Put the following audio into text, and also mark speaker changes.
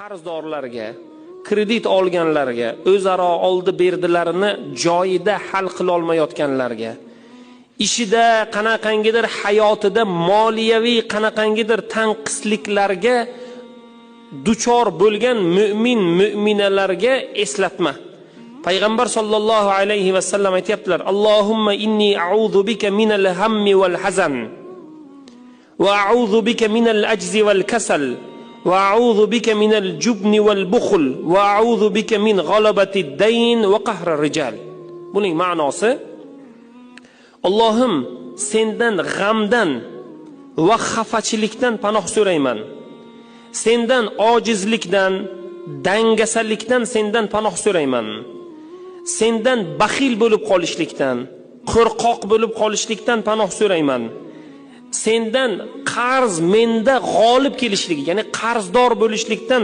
Speaker 1: qarzdorlarga, kredit olganlarga, o'zaro oldi berdilarini joyida hal qila olmayotganlarga, ishida qanaqangidir hayotida moliyaviy qanaqangidir tanqisliklarga duchor bo'lgan mu'minalarga eslatma. Payg'ambar sollallohu alayhi va sallam aytibdilar: Allohumma inni a'udhu bika minal hammi wal hazan va a'udhu bika minal ajzi wal kasal va a'udhu bika minal jubni wal bukhl va a'udhu bika min ghalabati dayn va qahri rijal. Buning ma'nosi: Allohim, sendan g'amdan va xafachilikdan panoh so'rayman. Sendan ojizlikdan, dangasalikdan sendan panoh so'rayman. Sendan baxil bo'lib qolishlikdan, qo'rqoq bo'lib qolishlikdan panoh so'rayman. Sendan qarz menda g'olib kelishligi, ya'ni qarzdor bo'lishlikdan